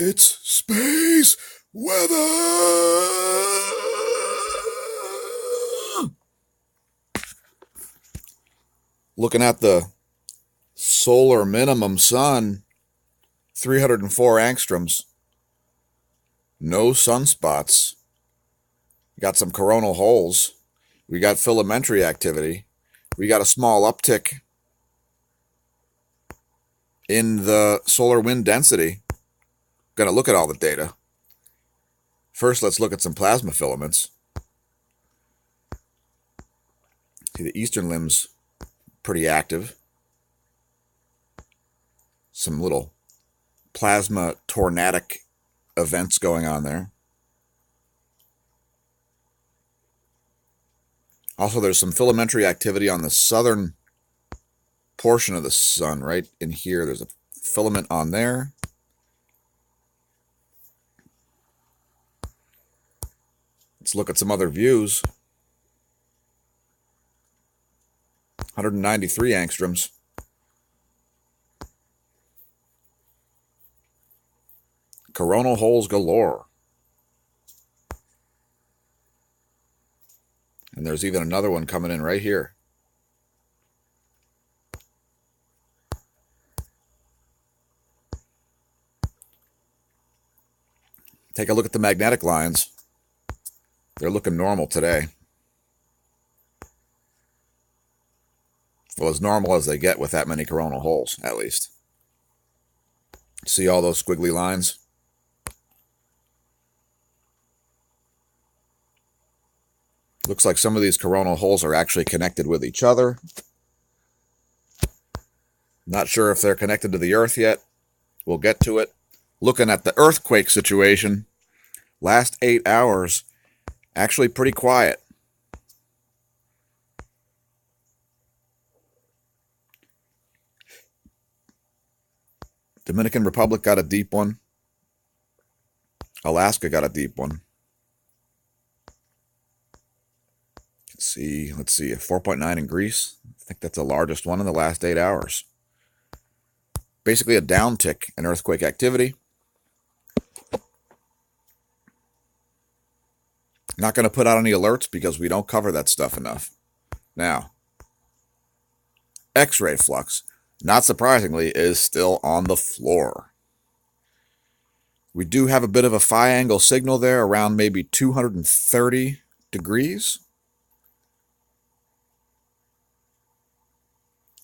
It's space weather! Looking at the solar minimum sun, 304 angstroms. No sunspots. Got some coronal holes. We got filamentary activity. We got a small uptick in the solar wind density. Going to look at all the data. First, let's look at some plasma filaments. See, the eastern limb's pretty active. Some little plasma tornadic events going on there. Also, there's some filamentary activity on the southern portion of the sun, right in here. There's a filament on there. Let's look at some other views. 193 angstroms. Coronal holes galore. And there's even another one coming in right here. Take a look at the magnetic lines. They're looking normal today. Well, as normal as they get with that many coronal holes, at least. See all those squiggly lines? Looks like some of these coronal holes are actually connected with each other. Not sure if they're connected to the Earth yet. We'll get to it. Looking at the earthquake situation, last 8 hours, actually pretty quiet. Dominican Republic got a deep one. Alaska got a deep one. Let's see, a 4.9 in Greece. I think that's the largest one in the last 8 hours. Basically a downtick in earthquake activity. Not going to put out any alerts because we don't cover that stuff enough. Now, X-ray flux, not surprisingly, is still on the floor. We do have a bit of a phi angle signal there around maybe 230 degrees.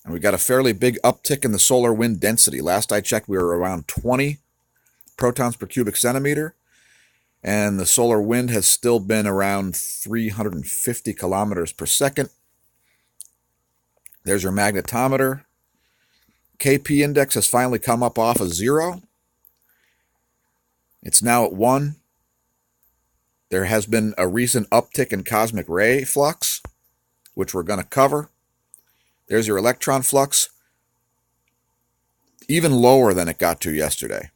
And we got a fairly big uptick in the solar wind density. Last I checked, we were around 20 protons per cubic centimeter. And the solar wind has still been around 350 kilometers per second. There's your magnetometer. KP index has finally come up off of 0. It's now at 1. There has been a recent uptick in cosmic ray flux, which we're going to cover. There's your electron flux, even lower than it got to yesterday.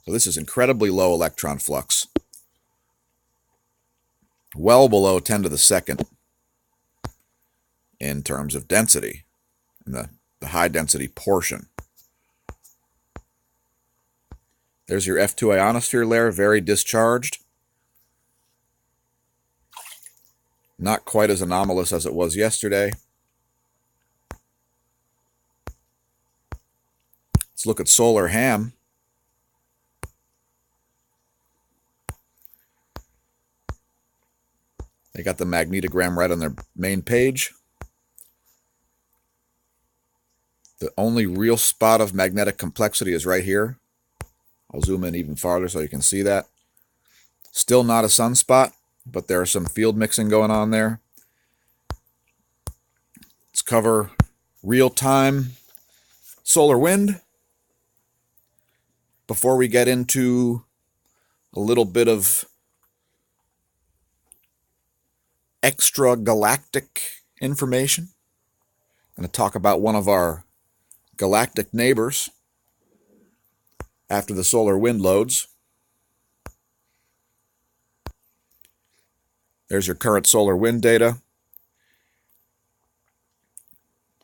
So this is incredibly low electron flux. Well below 10 to the second in terms of density, in the high density portion. There's your F2 ionosphere layer, very discharged. Not quite as anomalous as it was yesterday. Let's look at solar ham. They got the magnetogram right on their main page. The only real spot of magnetic complexity is right here. I'll zoom in even farther so you can see that. Still not a sunspot, but there's some field mixing going on there. Let's cover real-time solar wind before we get into a little bit of extragalactic information. I'm going to talk about one of our galactic neighbors after the solar wind loads. There's your current solar wind data.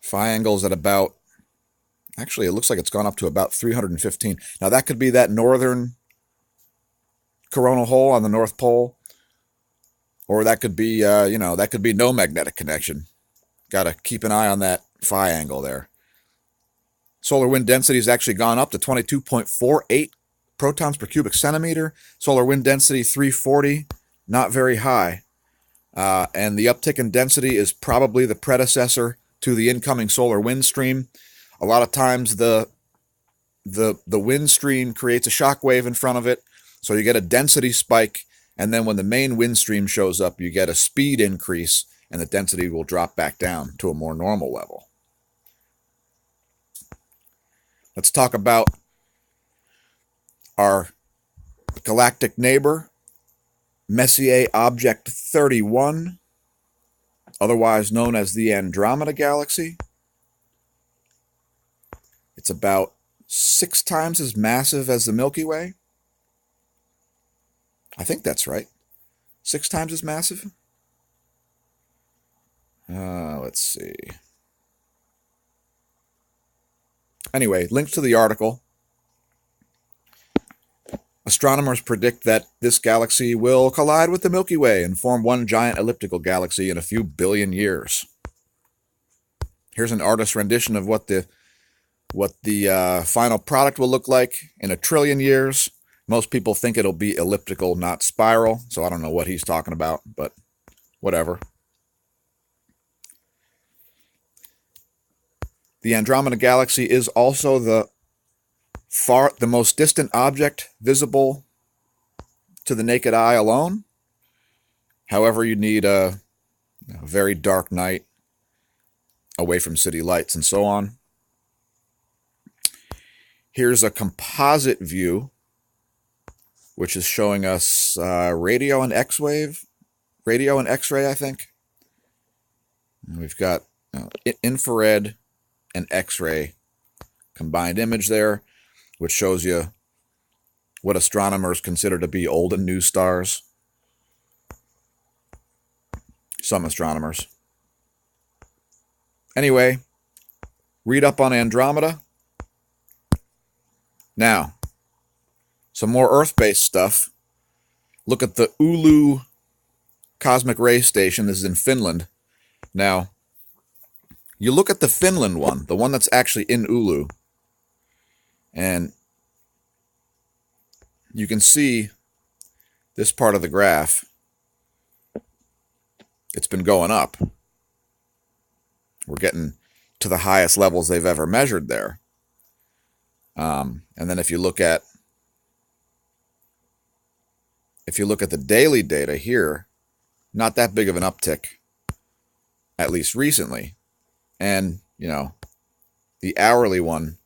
Phi angles at about Actually, it looks like it's gone up to about 315. Now, that could be that northern coronal hole on the North Pole, or that could be, that could be no magnetic connection. Got to keep an eye on that phi angle there. Solar wind density has actually gone up to 22.48 protons per cubic centimeter. Solar wind density 340, not very high. And the uptick in density is probably the predecessor to the incoming solar wind stream. A lot of times the wind stream creates a shock wave in front of it, so you get a density spike, and then when the main wind stream shows up, you get a speed increase, and the density will drop back down to a more normal level. Let's talk about our galactic neighbor, Messier Object 31, otherwise known as the Andromeda Galaxy. It's about 6 times as massive as the Milky Way. I think that's right. 6 times as massive? Let's see. Anyway, links to the article. Astronomers predict that this galaxy will collide with the Milky Way and form one giant elliptical galaxy in a few billion years. Here's an artist's rendition of what the final product will look like in a trillion years. Most people think it'll be elliptical, not spiral, so I don't know what he's talking about, but whatever. The Andromeda Galaxy is also the most distant object visible to the naked eye alone. However, you need a very dark night away from city lights and so on. Here's a composite view, which is showing us radio and X-ray, I think. And we've got infrared and X-ray combined image there, which shows you what astronomers consider to be old and new stars. Some astronomers. Anyway, read up on Andromeda. Now, some more Earth-based stuff. Look at the Oulu Cosmic Ray Station. This is in Finland. Now, you look at the Finland one, the one that's actually in Oulu, and you can see this part of the graph. It's been going up. We're getting to the highest levels they've ever measured there. And then if you look at the daily data here, not that big of an uptick, at least recently. And, the hourly one,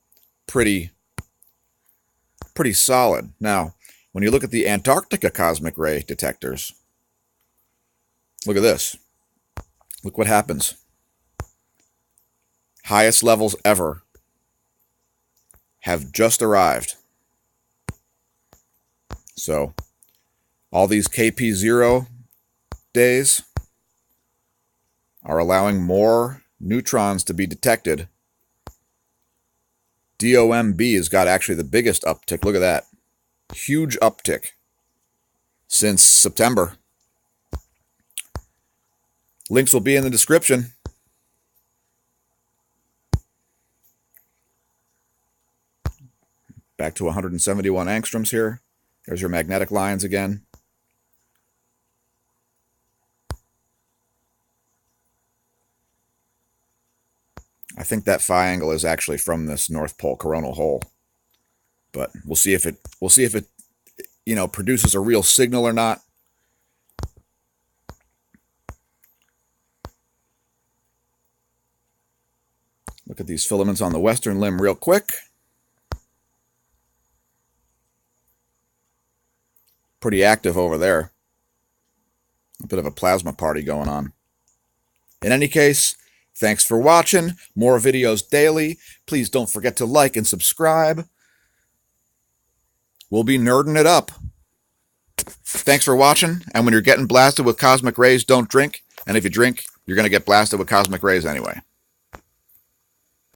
pretty solid. Now, when you look at the Antarctica cosmic ray detectors, look at this. Look what happens. Highest levels ever have just arrived. So, all these KP0 days are allowing more neutrons to be detected. DOMB has got actually the biggest uptick. Look at that. Huge uptick since September. Links will be in the description. Back to 171 angstroms here. There's your magnetic lines again. I think that phi angle is actually from this North Pole coronal hole, but we'll see if it produces a real signal or not. Look at these filaments on the western limb real quick. Pretty active over there. A bit of a plasma party going on. In any case, thanks for watching. More videos daily. Please don't forget to like and subscribe. We'll be nerding it up. Thanks for watching. And when you're getting blasted with cosmic rays, don't drink. And if you drink, you're going to get blasted with cosmic rays anyway.